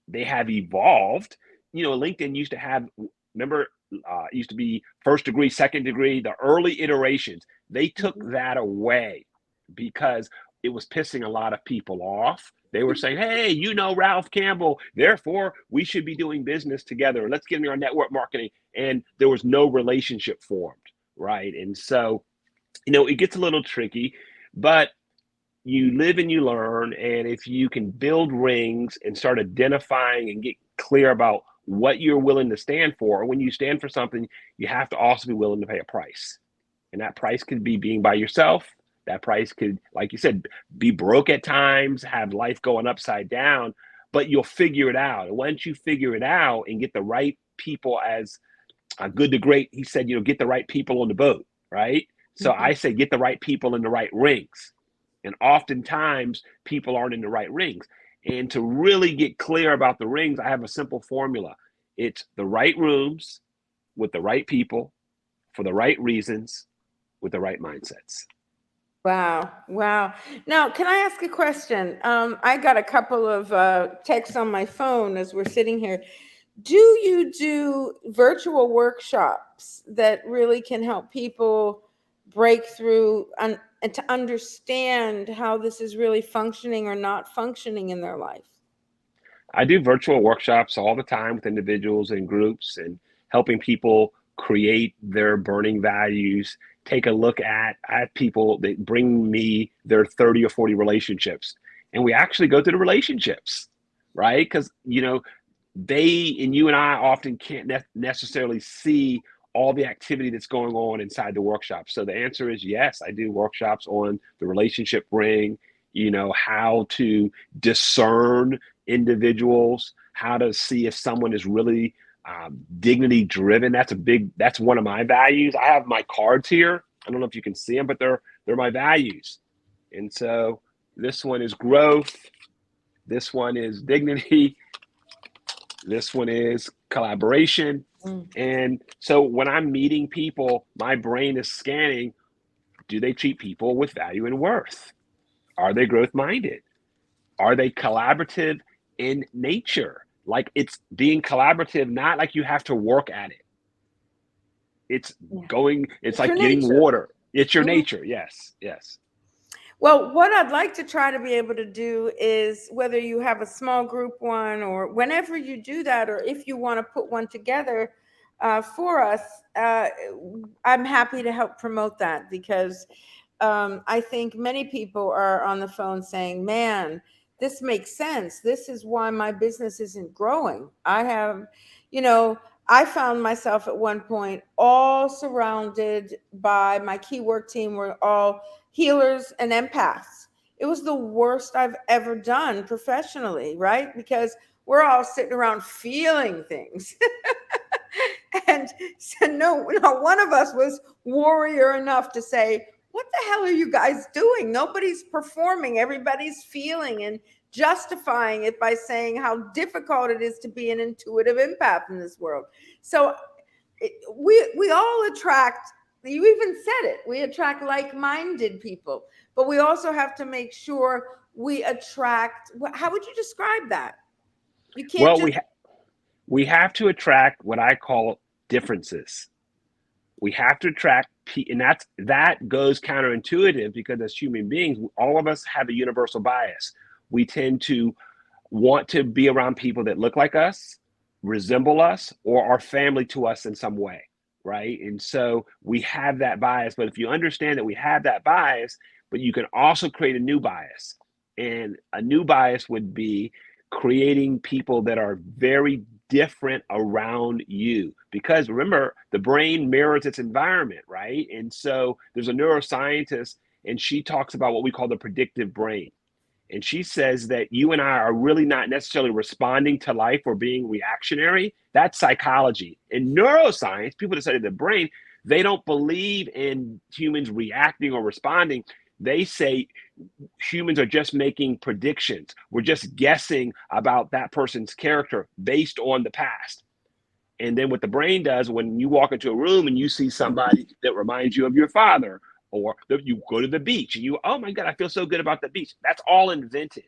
they have evolved. LinkedIn used to have, remember, it used to be first degree, second degree, the early iterations. They took Mhm. that away because it was pissing a lot of people off. They were saying, hey, Ralph Campbell, therefore we should be doing business together. Let's get into our network marketing. And there was no relationship formed, right? And so, it gets a little tricky, but you live and you learn. And if you can build rings and start identifying and get clear about what you're willing to stand for, when you stand for something, you have to also be willing to pay a price. And that price could be being by yourself. That price could, like you said, be broke at times, have life going upside down, but you'll figure it out. And once you figure it out and get the right people, as Good to Great, he said, get the right people on the boat, right? So I Mhm. say, get the right people in the right rings. And oftentimes people aren't in the right rings. And to really get clear about the rings, I have a simple formula. It's the right rooms with the right people for the right reasons with the right mindsets. Wow. Wow. Now, can I ask a question? I got a couple of texts on my phone as we're sitting here. Do you do virtual workshops that really can help people break through and to understand how this is really functioning or not functioning in their life? I do virtual workshops all the time with individuals and groups, and helping people create their burning values. Take a look at people that bring me their 30 or 40 relationships. And we actually go through the relationships, right? Because, they and you and I often can't necessarily see all the activity that's going on inside the workshop. So the answer is yes, I do workshops on the relationship ring, how to discern individuals, how to see if someone is really dignity driven. That's one of my values. I have my cards here. I don't know if you can see them, but they're my values. And so this one is growth. This one is dignity. This one is collaboration. Mm. And so when I'm meeting people, my brain is scanning, do they treat people with value and worth? Are they growth minded? Are they collaborative in nature? Like, it's being collaborative, not like you have to work at it. Yeah. It's It's like your getting nature. water. It's your Mhm. nature. Yes, yes. Well, what I'd like to try to be able to do is, whether you have a small group one or whenever you do that, or if you want to put one together for us, I'm happy to help promote that, because I think many people are on the phone saying, man, this makes sense. This is why my business isn't growing. You know, I found myself at one point all surrounded by my key work team, were all healers and empaths. It was the worst I've ever done professionally, right? Because we're all sitting around feeling things. And so no one of us was warrior enough to say, what the hell are you guys doing? Nobody's performing. Everybody's feeling and justifying it by saying how difficult it is to be an intuitive empath in this world. So we all attract, you even said it, we attract like-minded people, but we also have to make sure we attract, how would you describe that? You can't Well, just we have to attract what I call differences. We have to attract, and that goes counterintuitive because as human beings, all of us have a universal bias. We tend to want to be around people that look like us, resemble us, or are family to us in some way, right? And so we have that bias. But if you understand that we have that bias, but you can also create a new bias. And a new bias would be creating people that are very different around you. Because remember, the brain mirrors its environment, right? And so there's a neuroscientist, and she talks about what we call the predictive brain. And she says that you and I are really not necessarily responding to life or being reactionary. That's psychology. In neuroscience, people that study the brain, they don't believe in humans reacting or responding. They say humans are just making predictions. We're just guessing about that person's character based on the past. And then what the brain does when you walk into a room and you see somebody that reminds you of your father, or you go to the beach and oh my God, I feel so good about the beach. That's all invented.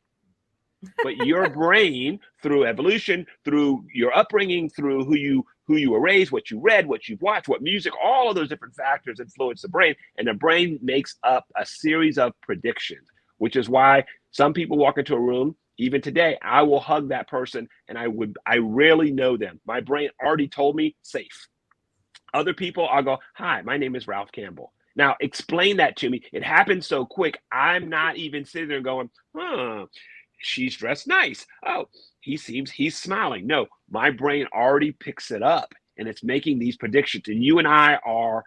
But your brain, through evolution, through your upbringing, through who you were raised, what you read, what you've watched, what music, all of those different factors influence the brain. And the brain makes up a series of predictions, which is why some people walk into a room. Even today, I will hug that person and I rarely know them. My brain already told me safe. Other people, I'll go, hi, my name is Ralph Campbell. Now, explain that to me. It happens so quick. I'm not even sitting there going, she's dressed nice. Oh, he's smiling. No, my brain already picks it up and it's making these predictions. And you and I are,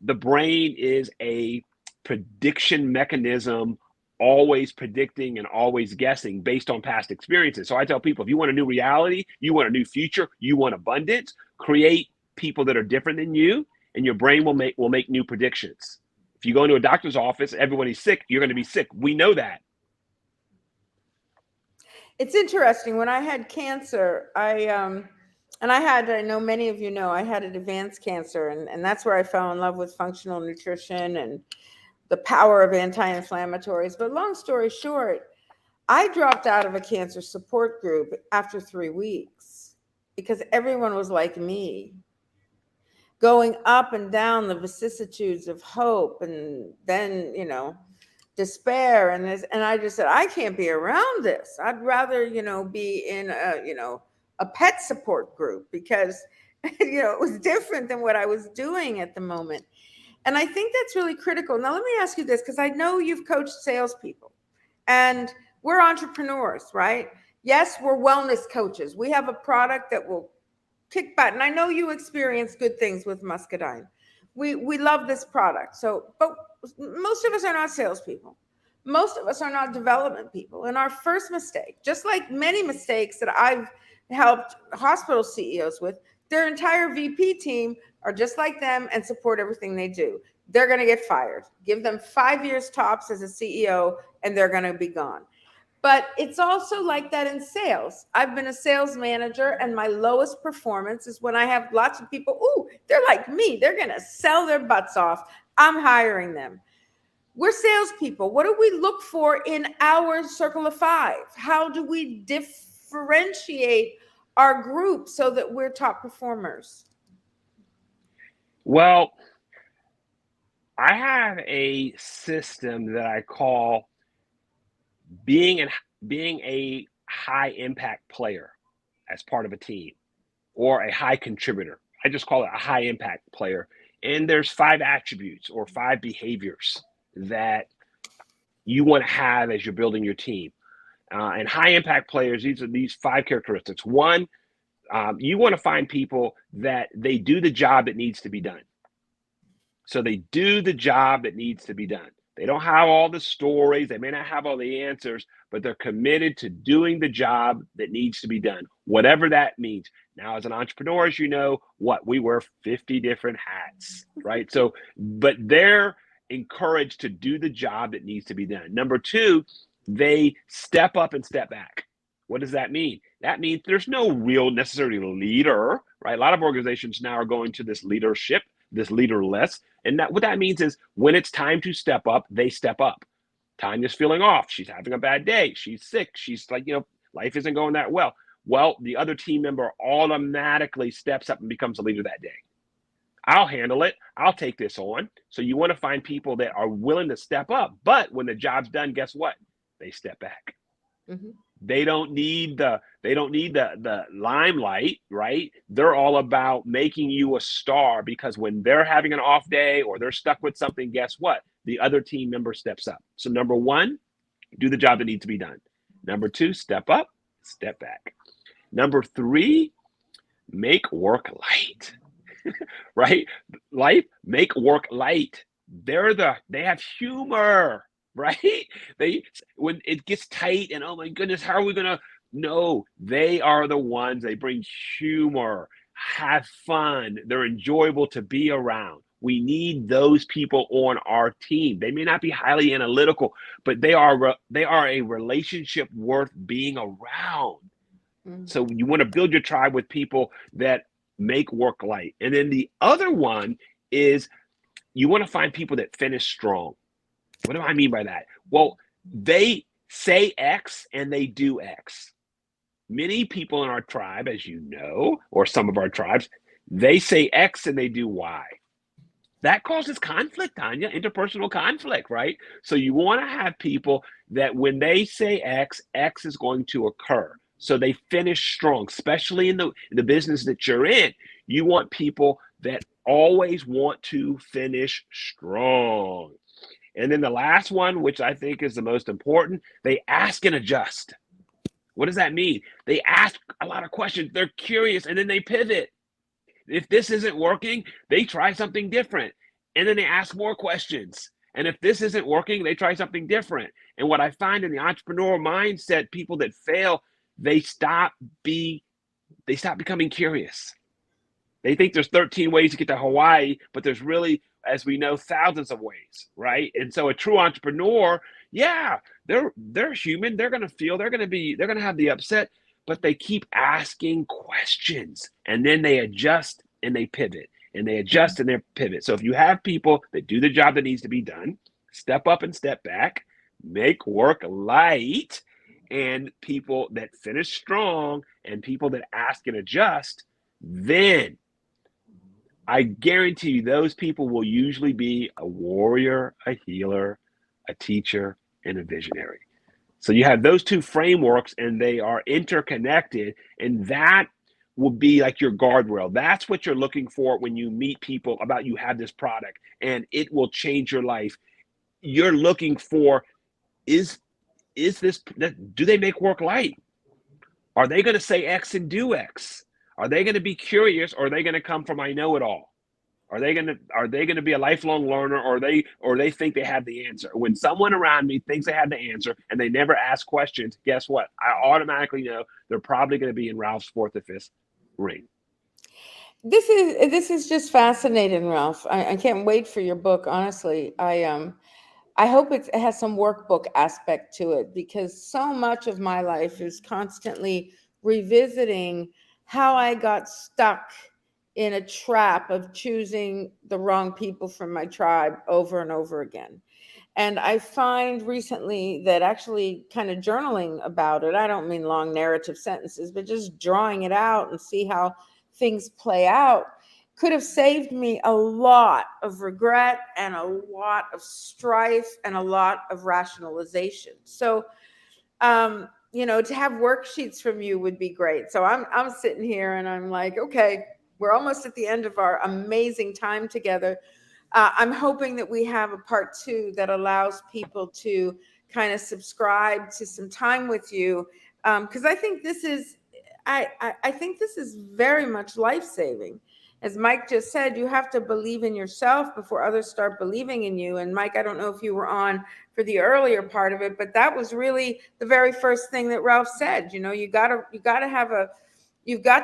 the brain is a prediction mechanism, always predicting and always guessing based on past experiences. So I tell people, if you want a new reality, you want a new future, you want abundance, create people that are different than you, and your brain will make new predictions. If you go into a doctor's office, everybody's sick, you're going to be sick. We know that. It's interesting. When I had cancer, I know many of you know, I had an advanced cancer, and that's where I fell in love with functional nutrition and the power of anti-inflammatories. But long story short, I dropped out of a cancer support group after 3 weeks because everyone was like me, going up and down the vicissitudes of hope and then, despair. And I just said, I can't be around this. I'd rather, be in a pet support group because, it was different than what I was doing at the moment. And I think that's really critical. Now, let me ask you this, because I know you've coached salespeople and we're entrepreneurs, right? Yes, we're wellness coaches. We have a product that will kick butt. And I know you experience good things with muscadine. We love this product. But most of us are not salespeople. Most of us are not development people. And our first mistake, just like many mistakes that I've helped hospital CEOs with, their entire VP team are just like them and support everything they do. They're going to get fired. Give them 5 years tops as a CEO and they're going to be gone. But it's also like that in sales. I've been a sales manager, and my lowest performance is when I have lots of people, they're like me. They're going to sell their butts off. I'm hiring them. We're salespeople. What do we look for in our circle of five? How do we differentiate our group so that we're top performers? Well, I have a system that I call being a high impact player as part of a team, or a high contributor. I just call it a high impact player. And there's 5 attributes or 5 behaviors that you want to have as you're building your team. And high impact players, these are these 5 characteristics. One, you want to find people that they do the job that needs to be done. So they do the job that needs to be done. They don't have all the stories. They may not have all the answers, but they're committed to doing the job that needs to be done, whatever that means. Now, as an entrepreneur, as you know, we wear 50 different hats, right? So, but they're encouraged to do the job that needs to be done. Number two, they step up and step back. What does that mean? That means there's no real necessarily leader, right? A lot of organizations now are going to this leadership, this leaderless. And what that means is when it's time to step up, they step up. Tanya's feeling off. She's having a bad day. She's sick. She's like, life isn't going that well. Well, the other team member automatically steps up and becomes a leader that day. I'll handle it. I'll take this on. So you want to find people that are willing to step up. But when the job's done, guess what? They step back. Mm-hmm. They don't need the limelight, right? They're all about making you a star, because when they're having an off day or they're stuck with something, guess what? The other team member steps up. So number one, do the job that needs to be done. Number two, step up, step back. Number three, make work light. Right? Make work light. They have humor. Right? When it gets tight and, oh my goodness, how are we gonna? No, they are the ones. They bring humor, have fun. They're enjoyable to be around. We need those people on our team. They may not be highly analytical, but they are a relationship worth being around. Mm-hmm. So you want to build your tribe with people that make work light. And then the other one is you want to find people that finish strong. What do I mean by that? Well, they say X and they do X. Many people in our tribe, as you know, or some of our tribes, they say X and they do Y. That causes conflict, Tanya, interpersonal conflict, right? So you want to have people that when they say X, X is going to occur. So they finish strong, especially in the business that you're in. You want people that always want to finish strong. And then the last one, which I think is the most important, they ask and adjust. What does that mean? They ask a lot of questions. They're curious, and then they pivot. If this isn't working, they try something different. And then they ask more questions. And if this isn't working, they try something different. And what I find in the entrepreneurial mindset, people that fail, they stop becoming curious. They think there's 13 ways to get to Hawaii, but there's really, as we know, thousands of ways, right? And so a true entrepreneur, yeah, they're human. They're going to feel, they're going to have the upset, but they keep asking questions, and then they adjust and they pivot, and they adjust and they pivot. So if you have people that do the job that needs to be done, step up and step back, make work light, and people that finish strong, and people that ask and adjust, then I guarantee you those people will usually be a warrior, a healer, a teacher, and a visionary. So you have those two frameworks, and they are interconnected, and that will be like your guardrail. That's what you're looking for when you meet people about you have this product, and it will change your life. You're looking for, do they make work light? Are they going to say X and do X? Are they going to be curious, or are they going to come from I know it all? Are they going to be a lifelong learner, or they think they have the answer? When someone around me thinks they have the answer and they never ask questions, guess what? I automatically know they're probably going to be in Ralph's fourth or fifth ring. This is just fascinating, Ralph. I can't wait for your book. Honestly, I hope it has some workbook aspect to it, because so much of my life is constantly revisiting how I got stuck in a trap of choosing the wrong people from my tribe over and over again. And I find recently that actually kind of journaling about it, I don't mean long narrative sentences, but just drawing it out and see how things play out, could have saved me a lot of regret and a lot of strife and a lot of rationalization. So, to have worksheets from you would be great. So I'm sitting here and I'm like, okay, we're almost at the end of our amazing time together. I'm hoping that we have a part 2 that allows people to kind of subscribe to some time with you, because I think this is, I think this is very much life-saving. as Mike just said, you have to believe in yourself before others start believing in you. And Mike, I don't know if you were on for the earlier part of it, but that was really the very first thing that Ralph said. You've got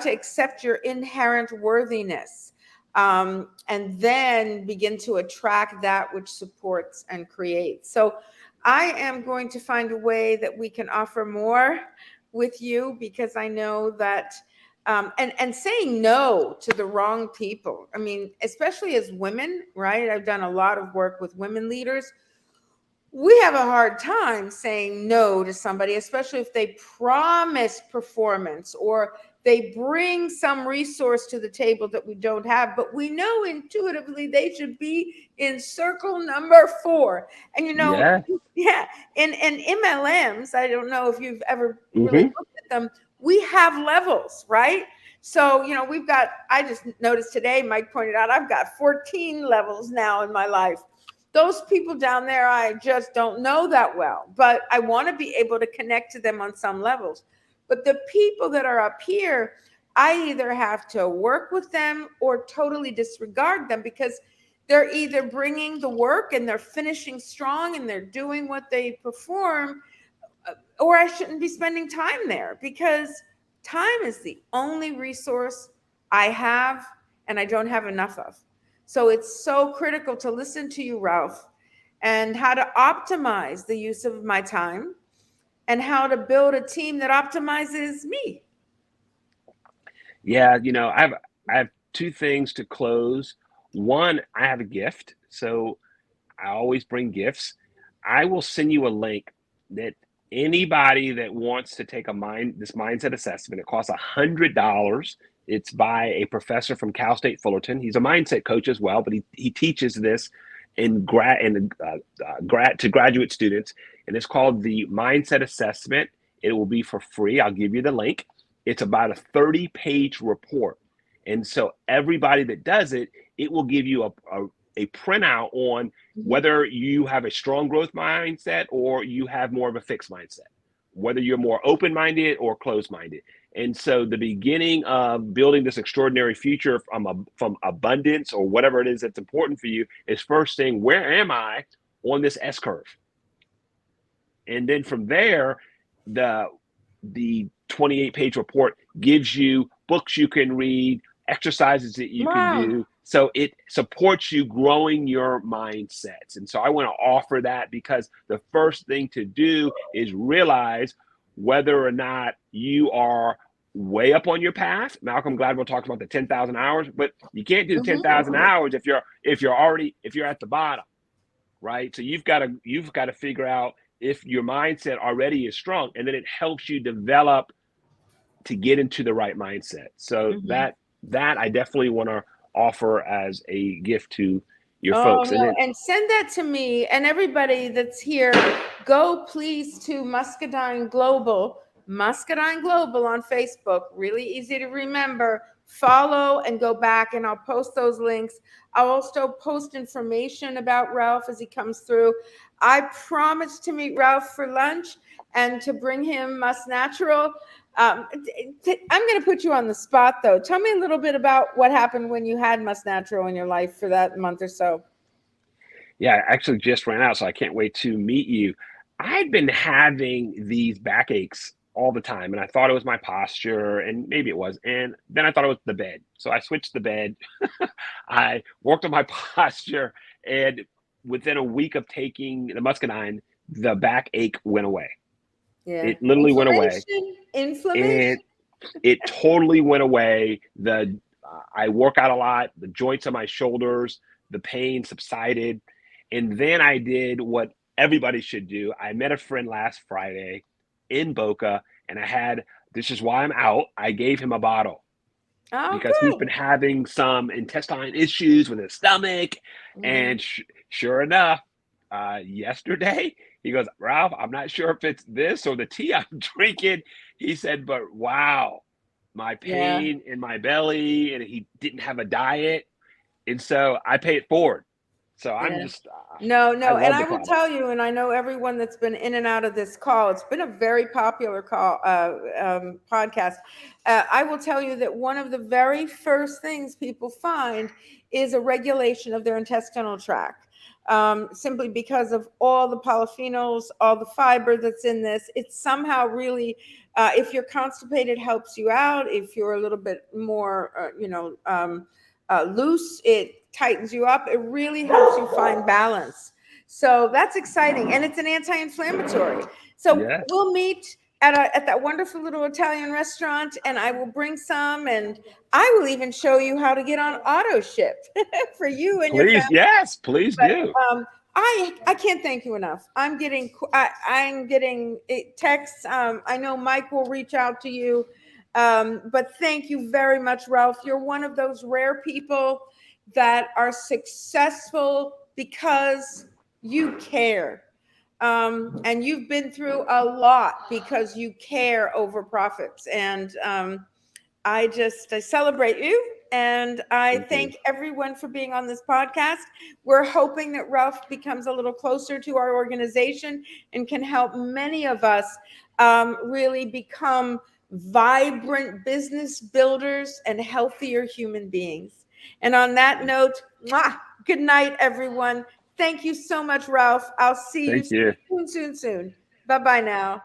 to accept your inherent worthiness, and then begin to attract that which supports and creates. So I am going to find a way that we can offer more with you, because I know that and saying no to the wrong people. I mean, especially as women, right? I've done a lot of work with women leaders. We have a hard time saying no to somebody, especially if they promise performance or they bring some resource to the table that we don't have, but we know intuitively they should be in circle number 4. And Yeah. yeah, in MLMs, I don't know if you've ever really Hmm. looked at them, we have levels, right? So, I just noticed today, Mike pointed out, I've got 14 levels now in my life. Those people down there, I just don't know that well, but I want to be able to connect to them on some levels. But the people that are up here, I either have to work with them or totally disregard them, because they're either bringing the work and they're finishing strong and they're doing what they perform, or I shouldn't be spending time there, because time is the only resource I have and I don't have enough of. So it's so critical to listen to you, Ralph, and how to optimize the use of my time and how to build a team that optimizes me. Yeah, I have two things to close. One, I have a gift, so I always bring gifts. I will send you a link that anybody that wants to take this mindset assessment, it costs $100. It's by a professor from Cal State Fullerton. He's a mindset coach as well, but he teaches this to graduate students, and it's called the Mindset Assessment. It will be for free. I'll give you the link. It's about a 30-page report, and so everybody that does it, it will give you a printout on whether you have a strong growth mindset or you have more of a fixed mindset, whether you're more open-minded or closed-minded. And so the beginning of building this extraordinary future from abundance or whatever it is that's important for you is first saying, where am I on this S curve? And then from there, the 28-page report gives you books you can read, exercises that you can Wow. do. So it supports you growing your mindsets. And so I want to offer that, because the first thing to do is realize whether or not you are way up on your path. Malcolm Gladwell talks about the 10,000 hours, but you can't do 10,000 hours if you're at the bottom, right? So you've got to figure out if your mindset already is strong, and then it helps you develop to get into the right mindset. So that I definitely want to offer as a gift to your Oh, folks. And no. then, And send that to me and everybody that's here. Go please to Muscadine Global on Facebook. Really easy to remember. Follow and go back, and I'll post those links. I'll also post information about Ralph as he comes through. I promised to meet Ralph for lunch and to bring him Must Natural. I'm going to put you on the spot, though. Tell me a little bit about what happened when you had Must Natural in your life for that month or so. yeah, I actually just ran out, so I can't wait to meet you. I'd been having these backaches all the time, and I thought it was my posture, and maybe it was. And then I thought it was the bed. So I switched the bed. I worked on my posture, and within a week of taking the muscadine, the backache went away. Yeah. It literally went away, Inflammation. and it totally went away. I work out a lot. The joints of my shoulders, the pain subsided, and then I did what everybody should do. I met a friend last Friday in Boca, and this is why I'm out. I gave him a bottle Oh, because he's been good. having some intestine issues with his stomach. Mhm. And sure enough, yesterday, he goes, Ralph, I'm not sure if it's this or the tea I'm drinking. He said, but wow, my Yeah. pain in my belly, and he didn't have a diet. And so I pay it forward. So I'm Yeah. just, No, I no. And love I the will product. tell you, and I know everyone that's been in and out of this call, it's been a very popular call, podcast. I will tell you that one of the very first things people find is a regulation of their intestinal tract. Simply because of all the polyphenols, all the fiber that's in this, it somehow really, if you're constipated, helps you out. If you're a little bit more, loose, it tightens you up. It really helps you find balance. So that's exciting, and it's an anti-inflammatory. So Yes, we'll meet at that wonderful little Italian restaurant, and I will bring some, and I will even show you how to get on auto ship for you and your family. please. Yes, please But do. I can't thank you enough. I'm getting texts. I know Mike will reach out to you. But thank you very much, Ralph. You're one of those rare people that are successful because you care. And you've been through a lot because you care over profits. And I celebrate you, and I Thank you. thank everyone for being on this podcast. We're hoping that Ralph becomes a little closer to our organization and can help many of us really become vibrant business builders and healthier human beings. And on that note, good night, everyone. Thank you so much, Ralph. I'll see you Thank you. soon, soon, soon. Bye bye now.